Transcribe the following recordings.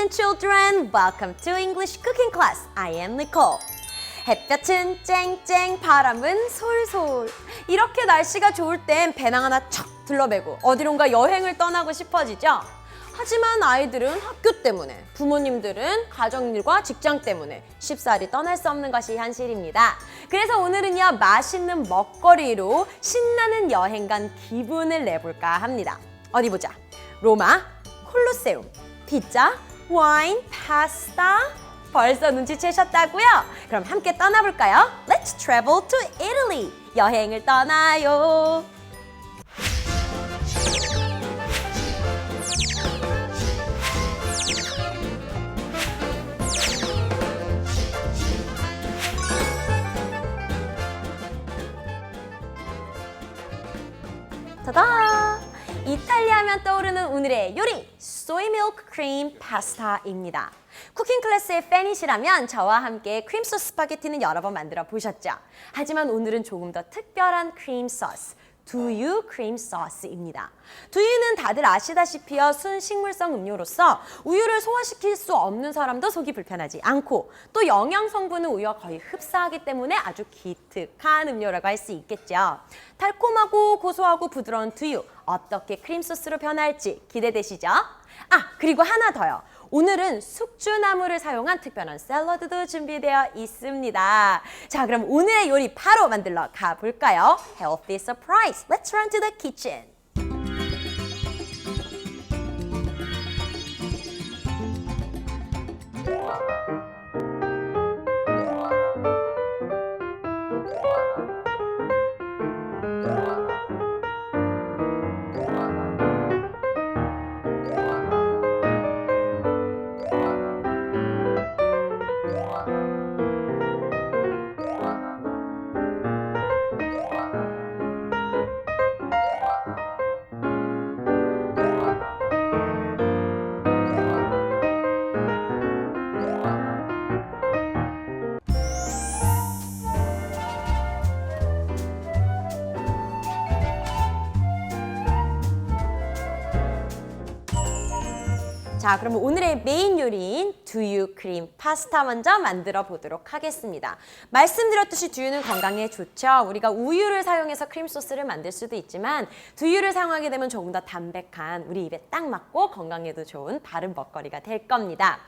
afternoon, children. Welcome to English cooking class. I am Nicole. 햇볕은 쨍쨍, 바람은 솔솔. 이렇게 날씨가 좋을 땐 배낭 하나 척 둘러매고 어디론가 여행을 떠나고 싶어지죠? 하지만 아이들은 학교 때문에, 부모님들은 가정일과 직장 때문에 쉽사리 떠날 수 없는 것이 현실입니다. 그래서 오늘은요, 맛있는 먹거리로 신나는 여행 간 기분을 내볼까 합니다. 어디 보자. 로마, 콜로세움, 피자, 와인, 파스타. 벌써 눈치채셨다고요? 그럼 함께 떠나볼까요? Let's travel to Italy. 여행을 떠나요. 타다! 이탈리아 하면 떠오르는 오늘의 요리! 소이 밀크 크림 파스타입니다. 쿠킹 클래스의 팬이시라면 저와 함께 크림 소스 스파게티는 여러 번 만들어 보셨죠? 하지만 오늘은 조금 더 특별한 크림 소스, 두유 크림 소스입니다. 두유는 다들 아시다시피요, 순식물성 음료로서 우유를 소화시킬 수 없는 사람도 속이 불편하지 않고 또 영양 성분은 우유와 거의 흡사하기 때문에 아주 기특한 음료라고 할 수 있겠죠. 달콤하고 고소하고 부드러운 두유, 어떻게 크림 소스로 변할지 기대되시죠? 그리고 하나 더요. 오늘은 숙주나물을 사용한 특별한 샐러드도 준비되어 있습니다. 자, 그럼 오늘의 요리 바로 만들러 가볼까요? Healthy surprise! Let's run to the kitchen! 자, 그럼 오늘의 메인 요리인 두유 크림 파스타 먼저 만들어 보도록 하겠습니다. 말씀드렸듯이 두유는 건강에 좋죠. 우리가 우유를 사용해서 크림 소스를 만들 수도 있지만 두유를 사용하게 되면 조금 더 담백한, 우리 입에 딱 맞고 건강에도 좋은 다른 먹거리가 될 겁니다.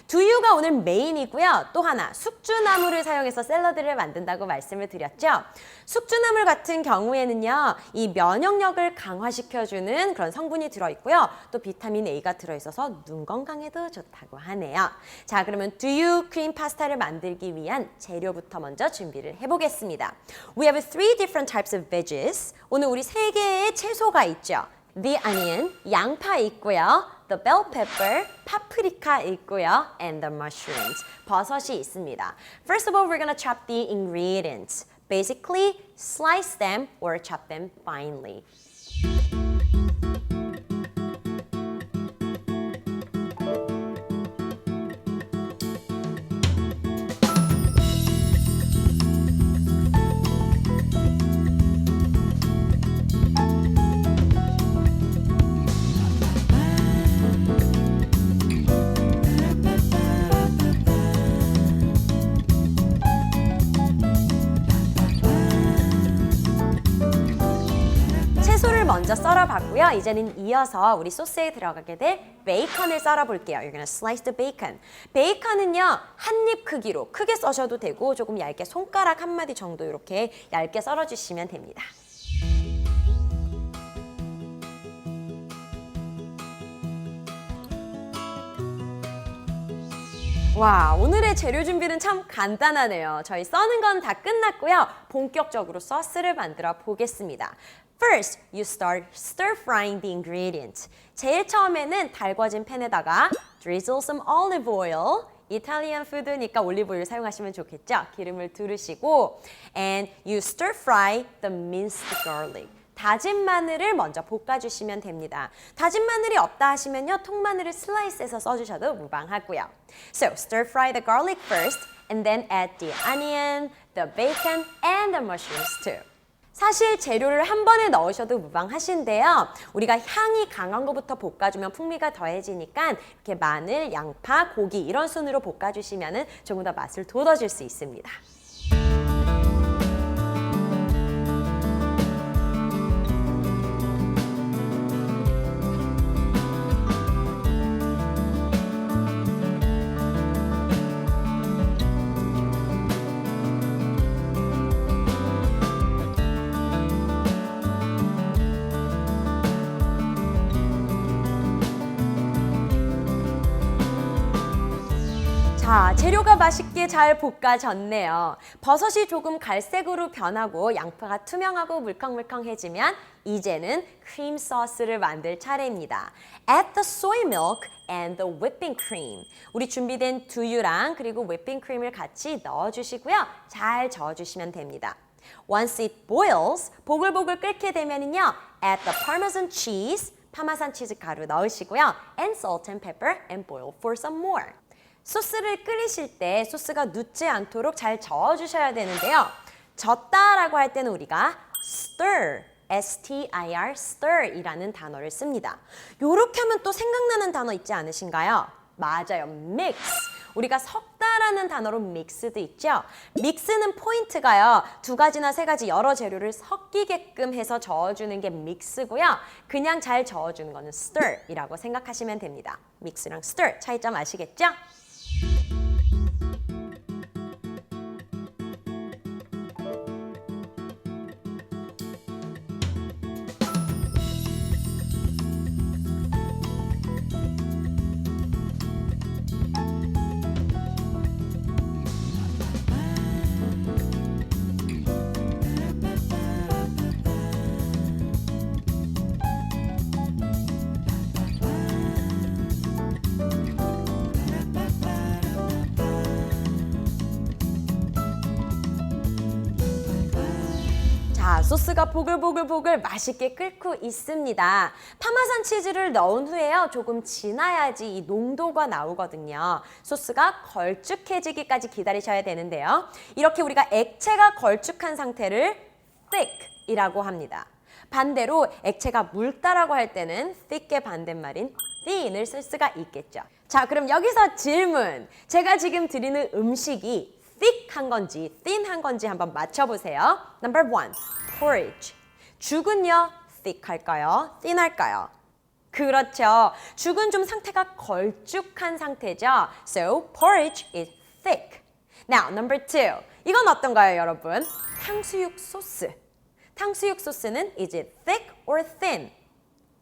두유가 오늘 메인이고요. 또 하나, 숙주나물을 사용해서 샐러드를 만든다고 말씀을 드렸죠. 숙주나물 같은 경우에는요, 이 면역력을 강화시켜주는 그런 성분이 들어있고요. 또 비타민 A가 들어있어서 눈 건강에도 좋다고 하네요. 자, 그러면 두유 크림 파스타를 만들기 위한 재료부터 먼저 준비를 해보겠습니다. We have three different types of veggies. 오늘 우리 세 개의 채소가 있죠. The onion, 양파 있고요. The bell pepper, 파프리카 있고요. And the mushrooms, 버섯이 있습니다. First of all, we're gonna chop the ingredients. Basically, slice them or chop them finely. 먼저 썰어봤고요. 이제는 이어서 우리 소스에 들어가게 될 베이컨을 썰어볼게요. You're gonna slice the bacon. 베이컨은요, 한 입 크기로 크게 써셔도 되고 조금 얇게 손가락 한 마디 정도 이렇게 얇게 썰어주시면 됩니다. 와, 오늘의 재료 준비는 참 간단하네요. 저희 써는 건 다 끝났고요. 본격적으로 소스를 만들어 보겠습니다. First, you start stir-frying the ingredients. 제일 처음에는 달궈진 팬에다가 drizzle some olive oil. 이탈리안 푸드니까 올리브오일 사용하시면 좋겠죠? 기름을 두르시고 and you stir-fry the minced garlic. 다진 마늘을 먼저 볶아주시면 됩니다. 다진 마늘이 없다 하시면요, 통마늘을 슬라이스해서 써주셔도 무방하고요. So, stir-fry the garlic first and then add the onion, the bacon, and the mushrooms too. 사실 재료를 한 번에 넣으셔도 무방하신데요. 우리가 향이 강한 것부터 볶아주면 풍미가 더해지니까 이렇게 마늘, 양파, 고기 이런 순으로 볶아주시면 조금 더 맛을 돋워줄 수 있습니다. 자, 재료가 맛있게 잘 볶아졌네요. 버섯이 조금 갈색으로 변하고 양파가 투명하고 물컹물컹해지면 이제는 크림 소스를 만들 차례입니다. Add the soy milk and the whipping cream. 우리 준비된 두유랑 그리고 whipping cream을 같이 넣어주시고요. 잘 저어주시면 됩니다. Once it boils, 보글보글 끓게 되면은요, add the parmesan cheese, 파마산 치즈 가루 넣으시고요. and salt and pepper and boil for some more. 소스를 끓이실 때 소스가 눕지 않도록 잘 저어주셔야 되는데요. 젓다라고 할 때는 우리가 stir, S-T-I-R, stir 이라는 단어를 씁니다. 요렇게 하면 또 생각나는 단어 있지 않으신가요? 맞아요, mix. 우리가 섞다라는 단어로 mix도 있죠. mix는 포인트가요. 2가지나 3가지 여러 재료를 섞이게끔 해서 저어주는 게 mix고요. 그냥 잘 저어주는 거는 stir이라고 생각하시면 됩니다. mix랑 stir 차이점 아시겠죠? 자, 소스가 보글보글보글 맛있게 끓고 있습니다. 파마산 치즈를 넣은 후에요. 조금 지나야지 이 농도가 나오거든요. 소스가 걸쭉해지기까지 기다리셔야 되는데요. 이렇게 우리가 액체가 걸쭉한 상태를 thick이라고 합니다. 반대로 액체가 묽다라고 할 때는 thick의 반대말인 thin을 쓸 수가 있겠죠. 자, 그럼 여기서 질문. 제가 지금 드리는 음식이 thick한 건지 thin한 건지 한번 맞춰보세요. Number 1, porridge. 죽은요, thick 할까요? thin 할까요? 그렇죠. 죽은 좀 상태가 걸쭉한 상태죠. So, porridge is thick. Now, number 2. 이건 어떤가요, 여러분? 탕수육 소스. 탕수육 소스는 is it thick or thin?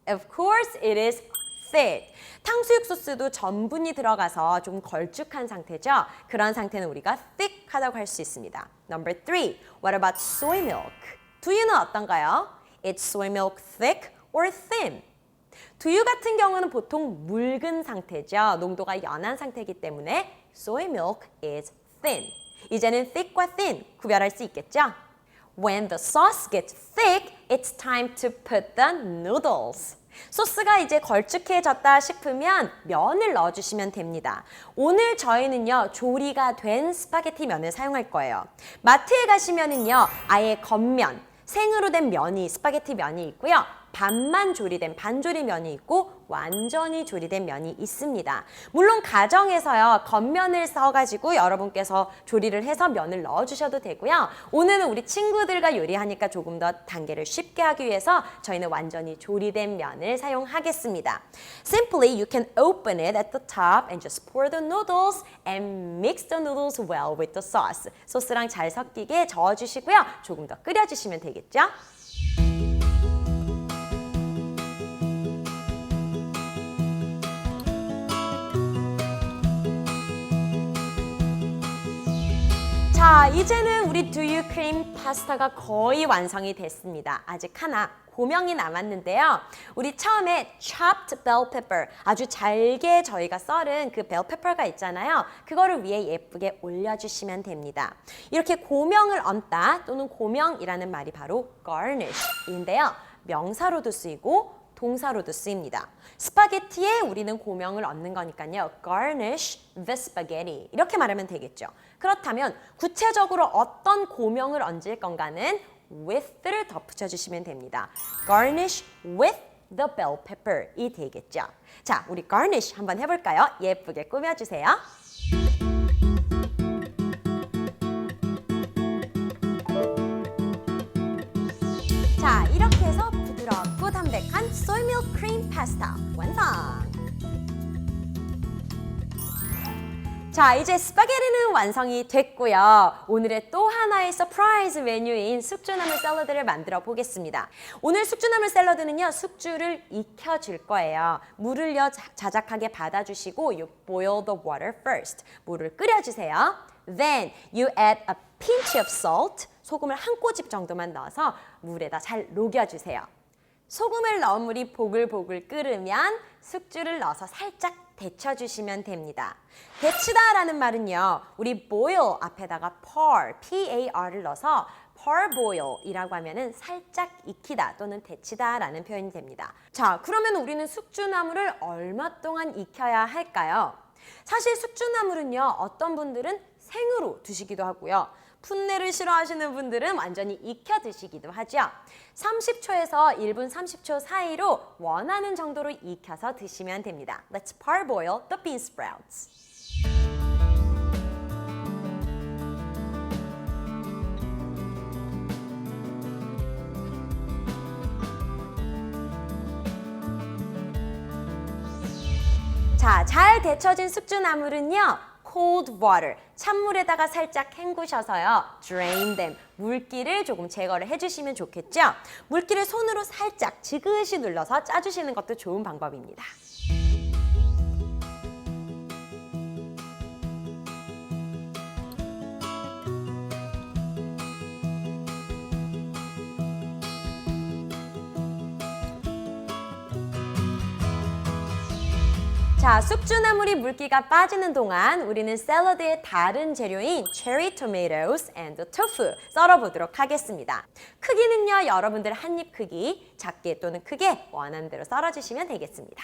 Of course, it is thick. 탕수육 소스도 전분이 들어가서 좀 걸쭉한 상태죠. 그런 상태는 우리가 thick하다고 할 수 있습니다. Number 3. What about soy milk? 두유는 어떤가요? Is soy milk thick or thin? 두유 같은 경우는 보통 묽은 상태죠. 농도가 연한 상태이기 때문에 soy milk is thin. 이제는 thick과 thin 구별할 수 있겠죠? When the sauce gets thick, it's time to put the noodles. 소스가 이제 걸쭉해졌다 싶으면 면을 넣어주시면 됩니다. 오늘 저희는요, 조리가 된 스파게티 면을 사용할 거예요. 마트에 가시면은요, 아예 겉면, 생으로 된 면이, 스파게티 면이 있고요. 반만 조리된 반조리 면이 있고 완전히 조리된 면이 있습니다. 물론 가정에서요, 겉면을 써가지고 여러분께서 조리를 해서 면을 넣어주셔도 되고요. 오늘은 우리 친구들과 요리하니까 조금 더 단계를 쉽게 하기 위해서 저희는 완전히 조리된 면을 사용하겠습니다. Simply, you can open it at the top and just pour the noodles and mix the noodles well with the sauce. 소스랑 잘 섞이게 저어주시고요. 조금 더 끓여주시면 되겠죠? 자, 이제는 우리 두유 크림 파스타가 거의 완성이 됐습니다. 아직 하나 고명이 남았는데요. 우리 처음에 chopped bell pepper, 아주 잘게 저희가 썰은 그 bell pepper가 있잖아요. 그거를 위에 예쁘게 올려주시면 됩니다. 이렇게 고명을 얹다 또는 고명이라는 말이 바로 garnish인데요. 명사로도 쓰이고 동사로도 쓰입니다. 스파게티에 우리는 고명을 얹는 거니까요. Garnish the spaghetti. 이렇게 말하면 되겠죠. 그렇다면 구체적으로 어떤 고명을 얹을 건가는 with를 덧붙여주시면 됩니다. garnish with the bell pepper 이 되겠죠. 자, 우리 garnish 한번 해볼까요? 예쁘게 꾸며주세요. 자, 이렇게 해서 부드럽고 담백한 soy milk cream 파스타 완성! 자, 이제 스파게티는 완성이 됐고요. 오늘의 또 하나의 서프라이즈 메뉴인 숙주나물 샐러드를 만들어 보겠습니다. 오늘 숙주나물 샐러드는요, 숙주를 익혀줄 거예요. 물을요, 자작하게 받아주시고 you boil the water first. 물을 끓여주세요. Then you add a pinch of salt. 소금을 한 꼬집 정도만 넣어서 물에다 잘 녹여주세요. 소금을 넣은 물이 보글보글 끓으면 숙주를 넣어서 살짝 데쳐주시면 됩니다. 데치다라는 말은요, 우리 boil 앞에다가 P-A-R을 넣어서 parboil이라고 하면은 살짝 익히다 또는 데치다라는 표현이 됩니다. 자, 그러면 우리는 숙주나물을 얼마 동안 익혀야 할까요? 사실 숙주나물은요, 어떤 분들은 생으로 드시기도 하고요. 풋내를 싫어하시는 분들은 완전히 익혀 드시기도 하죠. 30초에서 1분 30초 사이로 원하는 정도로 익혀서 드시면 됩니다. Let's parboil the bean sprouts. 자, 잘 데쳐진 숙주나물은요, cold water, 찬물에다가 살짝 헹구셔서요, drain them, 물기를 조금 제거를 해주시면 좋겠죠? 물기를 손으로 살짝 지그시 눌러서 짜주시는 것도 좋은 방법입니다. 자, 숙주나물이 물기가 빠지는 동안 우리는 샐러드의 다른 재료인 cherry tomatoes and tofu 썰어보도록 하겠습니다. 크기는요, 여러분들 한 입 크기, 작게 또는 크게 원하는 대로 썰어주시면 되겠습니다.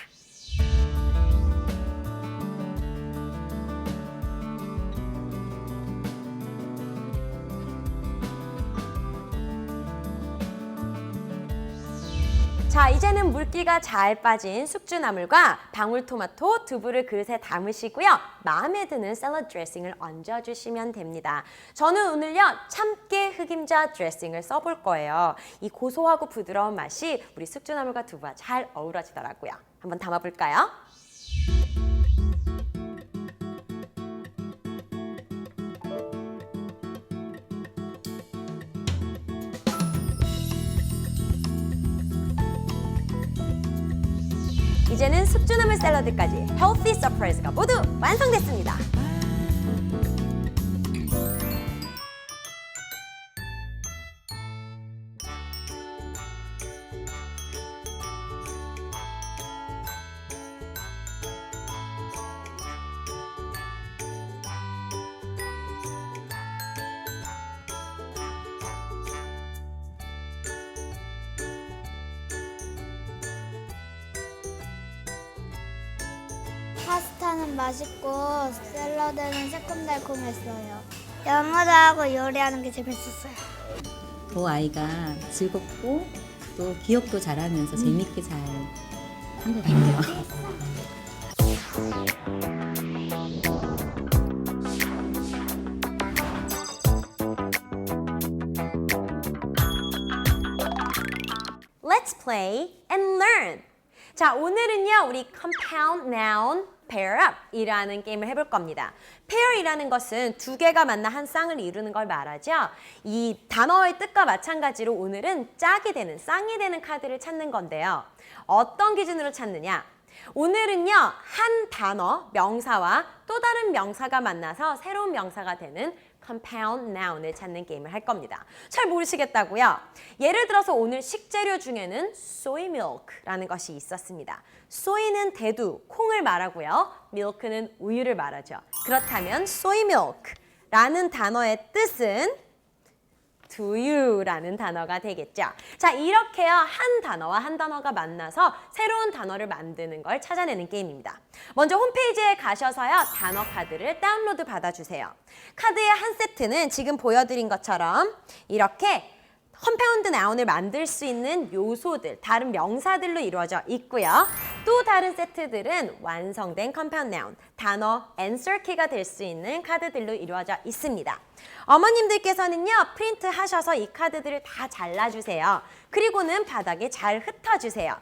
자, 이제는 물기가 잘 빠진 숙주나물과 방울토마토, 두부를 그릇에 담으시고요. 마음에 드는 샐러드 드레싱을 얹어주시면 됩니다. 저는 오늘요, 참깨 흑임자 드레싱을 써볼 거예요. 이 고소하고 부드러운 맛이 우리 숙주나물과 두부와 잘 어우러지더라고요. 한번 담아볼까요? 이제는 숙주나물 샐러드까지 헬시 서프라이즈가 모두 완성됐습니다. 파스타는 맛있고 샐러드는 새콤달콤했어요. 영어도 하고 요리하는 게 재밌었어요. 아이가 즐겁고 또 기억도 잘하면서 재밌게 잘 한 것 같아요. Let's play and learn. 자, 오늘은요, 우리 compound noun pair up 이라는 게임을 해볼 겁니다. pair이라는 것은 두 개가 만나 한 쌍을 이루는 걸 말하죠. 이 단어의 뜻과 마찬가지로 오늘은 짝이 되는, 쌍이 되는 카드를 찾는 건데요. 어떤 기준으로 찾느냐? 오늘은요, 한 단어, 명사와 또 다른 명사가 만나서 새로운 명사가 되는 compound noun을 찾는 게임을 할 겁니다. 잘 모르시겠다고요? 예를 들어서 오늘 식재료 중에는 soy milk라는 것이 있었습니다. soy는 대두, 콩을 말하고요. milk는 우유를 말하죠. 그렇다면 soy milk라는 단어의 뜻은 두유라는 단어가 되겠죠. 자, 이렇게요, 한 단어와 한 단어가 만나서 새로운 단어를 만드는 걸 찾아내는 게임입니다. 먼저 홈페이지에 가셔서요, 단어 카드를 다운로드 받아주세요. 카드의 한 세트는 지금 보여드린 것처럼 이렇게 컴파운드 나운을 만들 수 있는 요소들, 다른 명사들로 이루어져 있고요. 또 다른 세트들은 완성된 컴파운드 나운, 단어 answer key가 될 수 있는 카드들로 이루어져 있습니다. 어머님들께서는요, 프린트 하셔서 이 카드들을 다 잘라주세요. 그리고는 바닥에 잘 흩어주세요.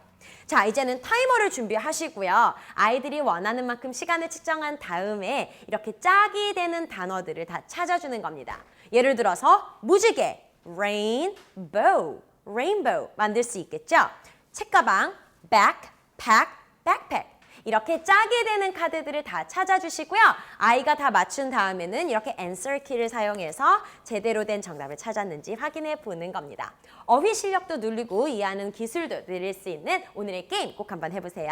자, 이제는 타이머를 준비하시고요. 아이들이 원하는 만큼 시간을 측정한 다음에 이렇게 짝이 되는 단어들을 다 찾아주는 겁니다. 예를 들어서 무지개, rainbow, rainbow 만들 수 있겠죠? 책가방, backpack, backpack. 이렇게 짝이 되는 카드들을 다 찾아주시고요. 아이가 다 맞춘 다음에는 이렇게 answer key를 사용해서 제대로 된 정답을 찾았는지 확인해 보는 겁니다. 어휘 실력도 늘리고 이해하는 기술도 늘릴 수 있는 오늘의 게임 꼭 한번 해보세요.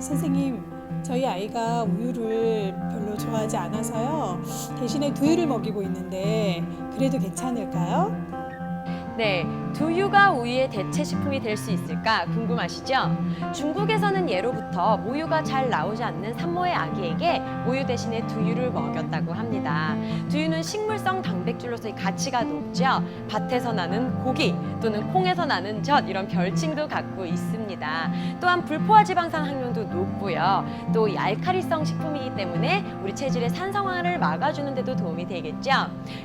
선생님, 저희 아이가 우유를 별로 좋아하지 않아서요. 대신에 두유를 먹이고 있는데 그래도 괜찮을까요? 네, 두유가 우유의 대체 식품이 될 수 있을까 궁금하시죠? 중국에서는 예로부터 모유가 잘 나오지 않는 산모의 아기에게 모유 대신에 두유를 먹였다고 합니다. 두유는 식물성 단백질로서의 가치가 높죠. 밭에서 나는 고기 또는 콩에서 나는 젖 이런 별칭도 갖고 있습니다. 또한 불포화 지방산 함량도 높고요. 또 이 알칼리성 식품이기 때문에 우리 체질의 산성화를 막아주는 데도 도움이 되겠죠.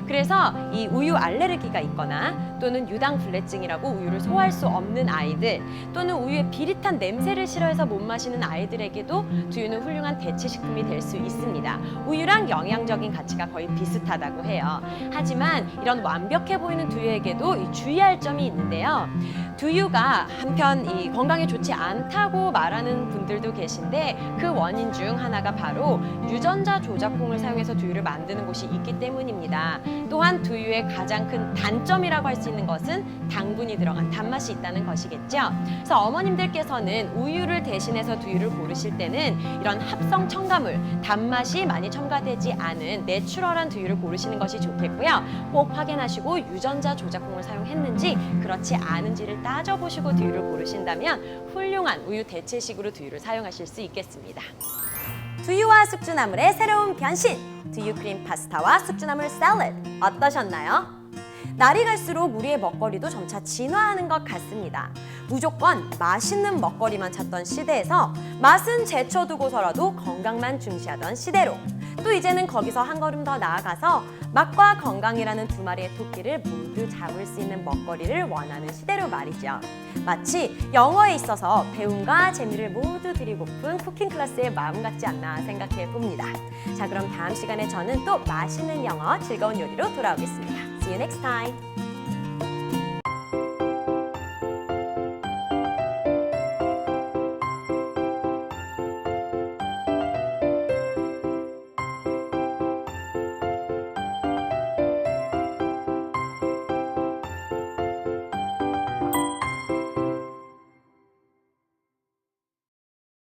그래서 이 우유 알레르기가 있거나 또는 유당불내증이라고 우유를 소화할 수 없는 아이들 또는 우유의 비릿한 냄새를 싫어해서 못 마시는 아이들에게도 두유는 훌륭한 대체 식품이 될 수 있습니다. 우유랑 영양적인 가치가 거의 비슷하다고 해요. 하지만 이런 완벽해 보이는 두유에게도 이 주의할 점이 있는데요. 두유가 한편 이 건강에 좋지 않다고 말하는 분들도 계신데 그 원인 중 하나가 바로 유전자 조작콩을 사용해서 두유를 만드는 곳이 있기 때문입니다. 또한 두유의 가장 큰 단점이라고 할 수 있는 것은 당분이 들어간 단맛이 있다는 것이겠죠. 그래서 어머님들께서는 우유를 대신해서 두유를 고르실 때는 이런 합성 첨가물, 단맛이 많이 첨가되지 않은 내추럴한 두유를 고르시는 것이 좋겠고요. 꼭 확인하시고 유전자 조작콩을 사용했는지 그렇지 않은지를 따져보시고 두유를 고르신다면 훌륭한 우유 대체식으로 두유를 사용하실 수 있겠습니다. 두유와 숙주나물의 새로운 변신! 두유 크림 파스타와 숙주나물 샐러드 어떠셨나요? 날이 갈수록 우리의 먹거리도 점차 진화하는 것 같습니다. 무조건 맛있는 먹거리만 찾던 시대에서 맛은 제쳐두고서라도 건강만 중시하던 시대로 또 이제는 거기서 한 걸음 더 나아가서 맛과 건강이라는 두 마리의 토끼를 모두 잡을 수 있는 먹거리를 원하는 시대로 말이죠. 마치 영어에 있어서 배움과 재미를 모두 드리고픈 쿠킹 클래스의 마음 같지 않나 생각해 봅니다. 자, 그럼 다음 시간에 저는 또 맛있는 영어, 즐거운 요리로 돌아오겠습니다. See you next time.